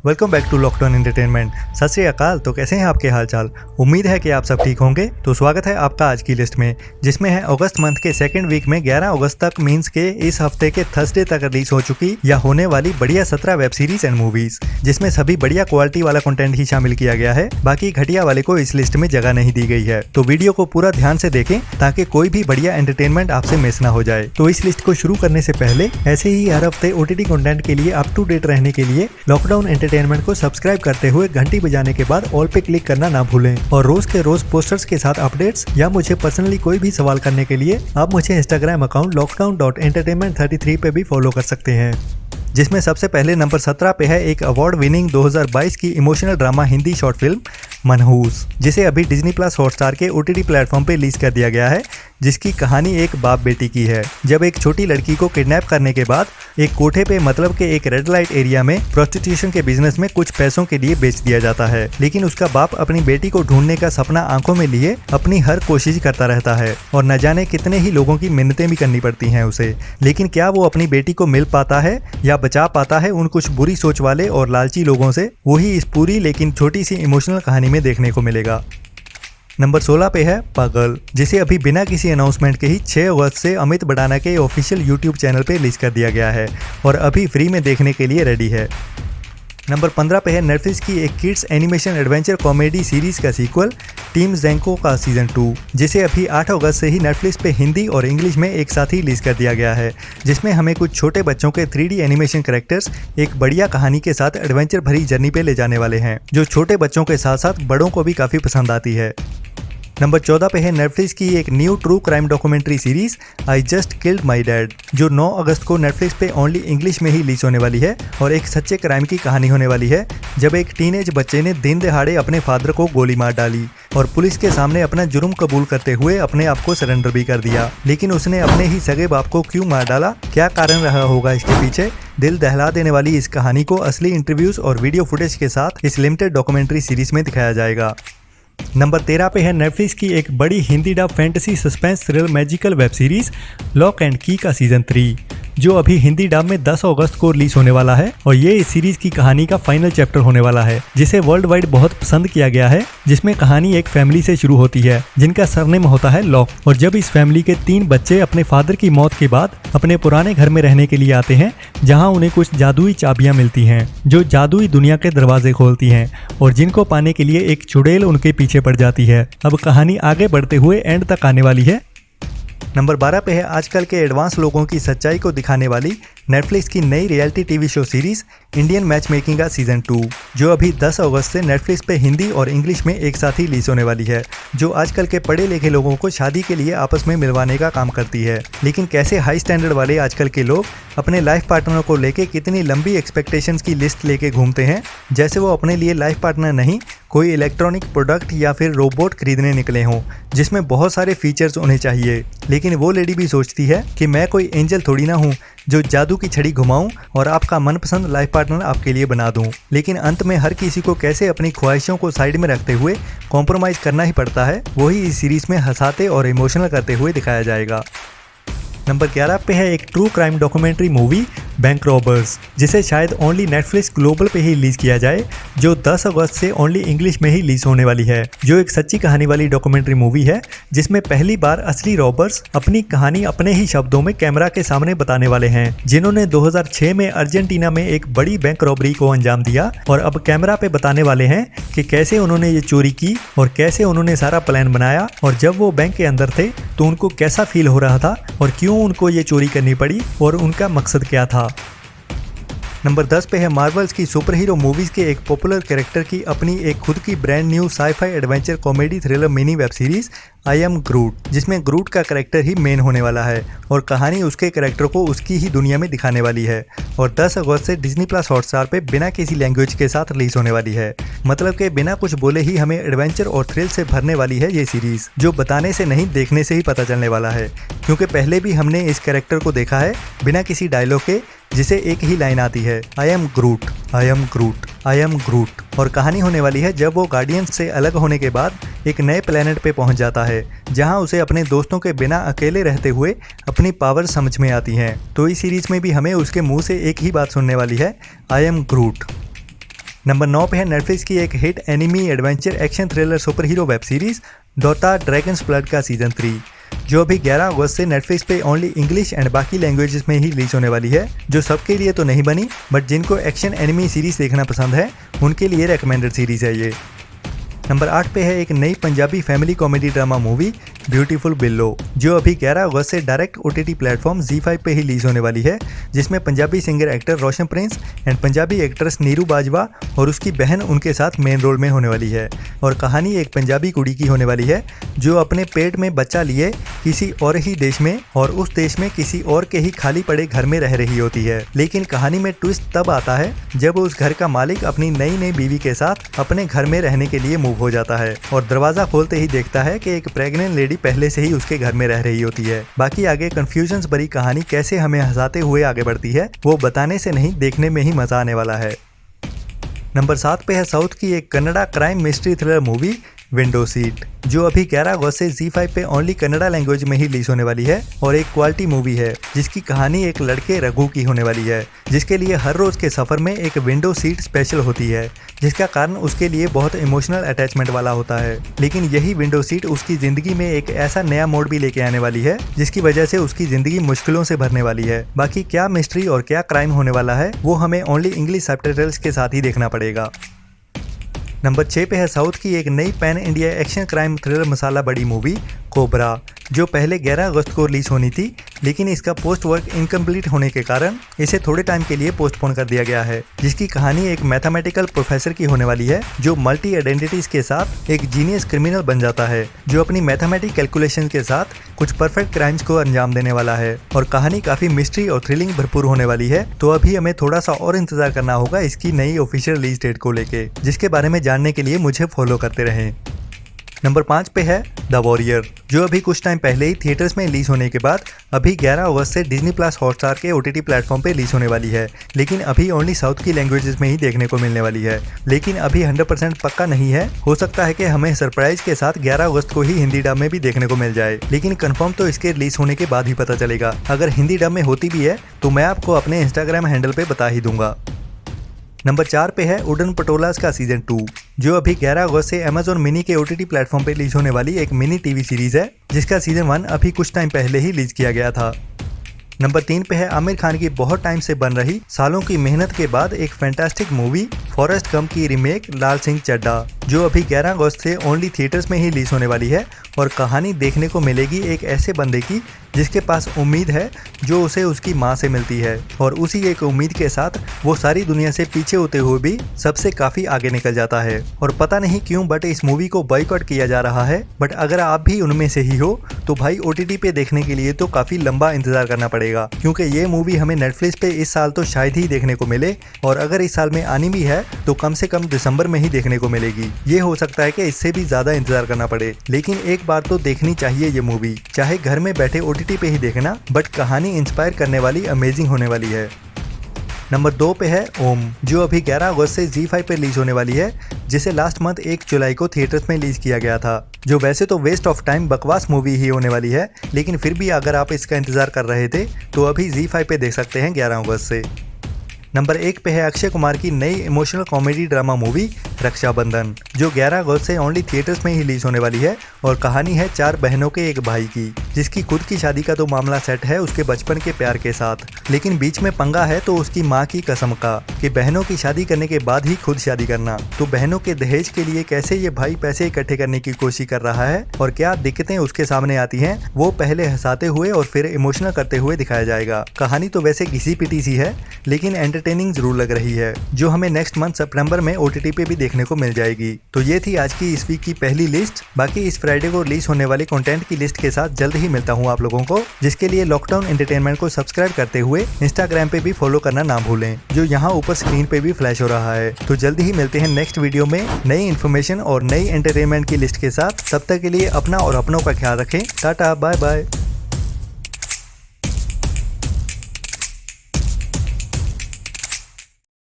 Welcome back to lockdown entertainment. सत श्री अकाल। तो कैसे हैं आपके हाल चाल? उम्मीद है कि आप सब ठीक होंगे। तो स्वागत है आपका आज की लिस्ट में, जिसमें है अगस्त मंथ के सेकंड वीक में 11 अगस्त तक मींस के इस हफ्ते के थर्सडे तक रिलीज हो चुकी या होने वाली बढ़िया 17 वेब सीरीज एंड मूवीज, जिसमें सभी बढ़िया क्वालिटी वाला कंटेंट ही शामिल किया गया है। बाकी घटिया वाले को इस लिस्ट में जगह नहीं दी गई है। तो वीडियो को पूरा ध्यान से देखें ताकि कोई भी बढ़िया एंटरटेनमेंट आपसे मिस ना हो जाए। तो इस लिस्ट को शुरू करने से पहले ऐसे ही हर हफ्ते ओटीटी कंटेंट के लिए अप टू डेट रहने के लिए लॉकडाउन एंटरटेनमेंट को सब्सक्राइब करते हुए घंटी बजाने के बाद ऑल पे क्लिक करना ना भूलें। और रोज के रोज पोस्टर्स के साथ अपडेट्स या मुझे पर्सनली कोई भी सवाल करने के लिए आप मुझे इंस्टाग्राम अकाउंट lockdown.entertainment33 पे भी फॉलो कर सकते हैं। जिसमें सबसे पहले नंबर 17 पे है एक अवार्ड विनिंग 2022 की emotional drama Hindi short film मनहूस, जिसे अभी डिज्नी प्लस हॉटस्टार के ओटीटी प्लेटफॉर्म पे रिलीज कर दिया गया है। जिसकी कहानी एक बाप बेटी की है। जब एक छोटी लड़की को किडनैप करने के बाद एक कोठे पे मतलब के एक रेड लाइट एरिया में प्रोस्टिट्यूशन के बिजनेस में कुछ पैसों के लिए बेच दिया जाता है, लेकिन उसका बाप अपनी बेटी को ढूंढने का सपना आंखों में लिए अपनी हर कोशिश करता रहता है और न जाने कितने ही लोगों की मिन्नतें भी करनी पड़ती हैं उसे। लेकिन क्या वो अपनी बेटी को मिल पाता है या बचा पाता है उन कुछ बुरी सोच वाले और लालची लोगों से? वही इस पूरी लेकिन छोटी सी इमोशनल कहानी में देखने को मिलेगा। नंबर 16 पे है पागल, जिसे अभी बिना किसी अनाउंसमेंट के ही 6 अगस्त से अमित बड़ाना के ऑफिशियल यूट्यूब चैनल पे रिलीज कर दिया गया है और अभी फ्री में देखने के लिए रेडी है। नंबर 15 पे है नेटफ्लिक्स की एक kids animation adventure comedy series का सीक्वल टीम ज़ेंको का सीजन 2, जिसे अभी 8 अगस्त से ही नेटफ्लिक्स पे हिंदी और इंग्लिश में एक साथ ही रिलीज कर दिया गया है। जिसमें हमें कुछ छोटे बच्चों के 3D एनिमेशन कैरेक्टर्स एक बढ़िया कहानी के साथ एडवेंचर भरी जर्नी पे ले जाने वाले हैं, जो छोटे बच्चों के साथ साथ बड़ों को भी काफ़ी पसंद आती है। नंबर 14 पे है नेटफ्लिक्स की एक new true crime documentary series I just killed my dad, जो 9 अगस्त को नेटफ्लिक्स पे ओनली इंग्लिश में ही रिलीज होने वाली है और एक सच्चे क्राइम की कहानी होने वाली है। जब एक टीनेज बच्चे ने दिन दहाड़े अपने फादर को गोली मार डाली और पुलिस के सामने अपना जुर्म कबूल करते हुए अपने आप को सरेंडर भी कर दिया। लेकिन उसने अपने ही सगे बाप को क्यों मार डाला, क्या कारण रहा होगा इसके पीछे? दिल दहला देने वाली इस कहानी को असली इंटरव्यूज और वीडियो फुटेज के साथ इस लिमिटेड डॉक्यूमेंट्री सीरीज में दिखाया जाएगा। नंबर 13 पे है नेटफ्लिक्स की एक बड़ी Hindi dub fantasy suspense thrill magical web series lock and की का सीजन 3, जो अभी हिंदी डब में 10 अगस्त को रिलीज होने वाला है और ये इस सीरीज की कहानी का फाइनल चैप्टर होने वाला है, जिसे वर्ल्ड वाइड बहुत पसंद किया गया है। जिसमें कहानी एक फैमिली से शुरू होती है जिनका सरनेम होता है लॉक, और जब इस फैमिली के 3 बच्चे अपने फादर की मौत के बाद अपने पुराने घर में रहने के लिए आते हैं, जहाँ उन्हें कुछ जादुई चाबियां मिलती हैं जो जादुई दुनिया के दरवाजे खोलती हैं और जिनको पाने के लिए एक चुड़ैल उनके पीछे पड़ जाती है। अब कहानी आगे बढ़ते हुए एंड तक आने वाली है। नंबर 12 पे है आजकल के एडवांस लोगों की सच्चाई को दिखाने वाली नेटफ्लिक्स की नई reality TV show series Indian match making का सीजन 2, जो अभी 10 अगस्त से नेटफ्लिक्स पे हिंदी और इंग्लिश में एक साथ ही रिलीज होने वाली है, जो आजकल के पढ़े लिखे लोगों को शादी के लिए आपस में मिलवाने का काम करती है। लेकिन कैसे हाई स्टैंडर्ड वाले आजकल के लोग अपने लाइफ पार्टनर को लेके कितनी लंबी एक्सपेक्टेशंस की लिस्ट लेके घूमते हैं, जैसे वो अपने लिए लाइफ पार्टनर नहीं कोई इलेक्ट्रॉनिक प्रोडक्ट या फिर रोबोट खरीदने निकले हों जिसमें बहुत सारे फीचर्स होने चाहिए। लेकिन वो लेडी भी सोचती है कि मैं कोई एंजल थोड़ी ना हूँ जो जादू की छड़ी घुमाऊं और आपका मनपसंद लाइफ पार्टनर आपके लिए बना दूं। लेकिन अंत में हर किसी को कैसे अपनी ख्वाहिशों को साइड में रखते हुए कॉम्प्रोमाइज़ करना ही पड़ता है, वही इस सीरीज में हंसाते और इमोशनल करते हुए दिखाया जाएगा। नंबर 11 पे है एक true crime documentary movie bank robbers, जिसे शायद ओनली नेटफ्लिक्स ग्लोबल पे ही रिलीज किया जाए, जो 10 अगस्त से ओनली इंग्लिश में ही रिलीज होने वाली है, जो एक सच्ची कहानी वाली डॉक्यूमेंट्री मूवी है, जिसमें पहली बार असली रॉबर्स अपनी कहानी अपने ही शब्दों में कैमरा के सामने बताने वाले हैं, जिन्होंने 2006 में अर्जेंटीना में एक बड़ी बैंक रॉबरी को अंजाम दिया और अब कैमरा पे बताने वाले हैं कि कैसे उन्होंने ये चोरी की और कैसे उन्होंने सारा प्लान बनाया और जब वो बैंक के अंदर थे तो उनको कैसा फील हो रहा था और क्यों उनको ये चोरी करनी पड़ी और उनका मकसद क्या था। नंबर 10 पे है मार्वल्स की सुपर हीरो मूवीज के एक पॉपुलर कैरेक्टर की अपनी एक खुद की brand new sci-fi adventure comedy thriller mini web series I am ग्रूट, जिसमें ग्रूट का कैरेक्टर ही मेन होने वाला है और कहानी उसके कैरेक्टर को उसकी ही दुनिया में दिखाने वाली है और 10 अगस्त से डिज्नी प्लस हॉटस्टार पे बिना किसी लैंग्वेज के साथ रिलीज होने वाली है। मतलब कि बिना कुछ बोले ही हमें एडवेंचर और थ्रिल से भरने वाली है ये सीरीज, जो बताने से नहीं देखने से ही पता चलने वाला है, क्योंकि पहले भी हमने इस कैरेक्टर को देखा है बिना किसी डायलॉग के, जिसे एक ही लाइन आती है I am grout, I am grout, I am ग्रूट। और कहानी होने वाली है जब वो गार्डियंस से अलग होने के बाद एक नए प्लेनेट पे पहुंच जाता है, जहां उसे अपने दोस्तों के बिना अकेले रहते हुए अपनी पावर समझ में आती हैं। तो इस सीरीज में भी हमें उसके मुंह से एक ही बात सुनने वाली है आई एम ग्रूट। नंबर 9 पे है नेटफ्लिक्स की एक hit anime adventure action thriller super hero web series Dota Dragon's Blood का सीजन 3, जो अभी 11 अगस्त से नेटफ्लिक्स पे ओनली इंग्लिश एंड बाकी लैंग्वेजेस में ही रिलीज होने वाली है, जो सबके लिए तो नहीं बनी, बट जिनको एक्शन एनिमी सीरीज देखना पसंद है उनके लिए रेकमेंडेड सीरीज है ये। नंबर 8 पे है एक नई Punjabi family comedy drama movie beautiful बिल्लो, जो अभी 11 अगस्त से डायरेक्ट OTT प्लेटफॉर्म ZEE5 पे ही रिलीज होने वाली है, जिसमें Punjabi singer actor Roshan Prince and Punjabi actress Neeru Bajwa और उसकी बहन उनके साथ मेन रोल में होने वाली है। और कहानी एक पंजाबी कुड़ी की होने वाली है जो अपने पेट में बच्चा लिए किसी और ही देश में और उस देश में किसी और के ही खाली पड़े घर में रह रही होती है। लेकिन कहानी में ट्विस्ट तब आता है जब उस घर का मालिक अपनी नई बीवी के साथ अपने घर में रहने के लिए मूव हो जाता है और दरवाजा खोलते ही देखता है कि एक प्रेग्नेंट लेडी पहले से ही उसके घर में रह रही होती है। बाकी आगे कंफ्यूजन्स भरी कहानी कैसे हमें हंसाते हुए आगे बढ़ती है वो बताने से नहीं, देखने में ही मजा आने वाला है। नंबर 7 पे है साउथ की एक Kannada crime mystery thriller movie window seat, जो अभी 11 अगस्त से ZEE5 पे ओनली कन्नड़ा लैंग्वेज में ही रिलीज होने वाली है और एक क्वालिटी मूवी है जिसकी कहानी एक लड़के रघु की होने वाली है, जिसके लिए हर रोज के सफर में एक विंडो सीट स्पेशल होती है, जिसका कारण उसके लिए बहुत इमोशनल अटैचमेंट वाला होता है। लेकिन यही विंडो सीट उसकी जिंदगी में एक ऐसा नया मोड़ भी लेके आने वाली है जिसकी वजह से उसकी जिंदगी मुश्किलों से भरने वाली है। बाकी क्या मिस्ट्री और क्या क्राइम होने वाला है वो हमें ओनली इंग्लिश सबटाइटल्स के साथ ही देखना पड़ेगा। नंबर 6 पे है साउथ की एक नई pan India action crime thriller masala बड़ी मूवी कोबरा, जो पहले 11 अगस्त को रिलीज होनी थी, लेकिन इसका पोस्ट वर्क इनकम्प्लीट होने के कारण इसे थोड़े टाइम के लिए पोस्टपोन कर दिया गया है। जिसकी कहानी एक मैथमेटिकल प्रोफेसर की होने वाली है जो मल्टी आइडेंटिटीज के साथ एक जीनियस क्रिमिनल बन जाता है, जो अपनी मैथमेटिक कैलकुलेशन के साथ कुछ परफेक्ट क्राइम्स को अंजाम देने वाला है। और कहानी काफी मिस्ट्री और थ्रिलिंग भरपूर होने वाली है, तो अभी हमें थोड़ा सा और इंतजार करना होगा इसकी नई ऑफिशियल रिलीज डेट को लेके, जिसके बारे में जानने के लिए मुझे फॉलो करते रहें। नंबर 5 पे है द वॉरियर, जो अभी कुछ टाइम पहले ही थिएटर्स में रिलीज होने के बाद अभी 11 अगस्त से डिज्नी प्लस हॉटस्टार के OTT प्लेटफॉर्म पे रिलीज होने वाली है, लेकिन अभी ओनली साउथ की लैंग्वेजेस में ही देखने को मिलने वाली है। लेकिन अभी 100% पक्का नहीं है, हो सकता है कि हमें सरप्राइज के साथ 11 अगस्त को ही हिंदी डब में भी देखने को मिल जाए, लेकिन कंफर्म तो इसके रिलीज होने के बाद ही पता चलेगा। अगर हिंदी डब में होती भी है तो मैं आपको अपने इंस्टाग्राम हैंडल पे बता ही दूंगा। नंबर 4 पे है उड़न पटोलास का सीजन 2, जो अभी 11 अगस्त से Amazon मिनी के OTT प्लेटफॉर्म पे रिलीज होने वाली एक मिनी टीवी सीरीज है, जिसका सीजन 1 अभी कुछ टाइम पहले ही रिलीज किया गया था। नंबर 3 पे है आमिर खान की बहुत टाइम से बन रही सालों की मेहनत के बाद एक फैंटास्टिक मूवी फॉरेस्ट गंप की रीमेक लाल सिंह चड्ढा, जो अभी 11 अगस्त से ओनली थिएटर्स में ही रिलीज होने वाली है। और कहानी देखने को मिलेगी एक ऐसे बंदे की जिसके पास उम्मीद है जो उसे उसकी माँ से मिलती है, और उसी एक उम्मीद के साथ वो सारी दुनिया से पीछे होते हुए भी सबसे काफ़ी आगे निकल जाता है। और पता नहीं क्यों बट इस मूवी को बॉयकॉट किया जा रहा है, बट अगर आप भी उनमें से ही हो तो भाई OTT पे देखने के लिए तो काफ़ी लंबा इंतजार करना पड़ेगा, क्योंकि ये मूवी हमें नेटफ्लिक्स पे इस साल तो शायद ही देखने को मिले, और अगर इस साल में आनी भी है तो कम से कम दिसंबर में ही देखने को मिलेगी। ये हो सकता है कि इससे भी ज़्यादा इंतजार करना पड़े, लेकिन एक बार तो देखनी चाहिए ये मूवी, चाहे घर में बैठे OTT पे ही देखना, बट कहानी इंस्पायर करने वाली अमेजिंग होने वाली है। नंबर 2 पे है ओम, जो अभी 11 अगस्त से ZEE5 पे रिलीज होने वाली है, जिसे लास्ट मंथ 1 जुलाई को थिएटर्स में रिलीज किया गया था, जो वैसे तो वेस्ट ऑफ टाइम बकवास मूवी ही होने वाली है, लेकिन फिर भी अगर आप इसका इंतजार कर रहे थे तो अभी ZEE5 पे देख सकते हैं 11 अगस्त से। नंबर 1 पे है अक्षय कुमार की नई emotional comedy drama movie Raksha Bandhan, जो 11 अगस्त से ओनली थिएटर्स में ही रिलीज होने वाली है, और कहानी है 4 बहनों के एक भाई की, जिसकी खुद की शादी का तो मामला सेट है उसके बचपन के प्यार के साथ, लेकिन बीच में पंगा है तो उसकी माँ की कसम का कि बहनों की शादी करने के बाद ही खुद शादी करना। तो बहनों के दहेज के लिए कैसे ये भाई पैसे इकट्ठे करने की कोशिश कर रहा है और क्या दिक्कतें उसके सामने आती हैं, वो पहले हंसाते हुए और फिर इमोशनल करते हुए दिखाया जाएगा। कहानी तो वैसे घिसी पिटी सी है, लेकिन एंटरटेनिंग जरूर लग रही है, जो हमें नेक्स्ट मंथ सितंबर में OTT पे भी देखने को मिल जाएगी। तो ये थी आज की इस वीक की पहली लिस्ट। बाकी इस फ्राइडे को रिलीज होने वाले कंटेंट की लिस्ट के साथ जल्द ही मिलता हूँ आप लोगों को, जिसके लिए लॉकडाउन एंटरटेनमेंट को सब्सक्राइब करते हुए इंस्टाग्राम पे भी फॉलो करना ना भूलें, जो यहाँ ऊपर स्क्रीन पे भी फ्लैश हो रहा है। तो जल्दी ही मिलते हैं नेक्स्ट वीडियो में नई इन्फॉर्मेशन और नई एंटरटेनमेंट की लिस्ट के साथ। तब तक के लिए अपना और अपनों का ख्याल रखें। टाटा बाय बाय।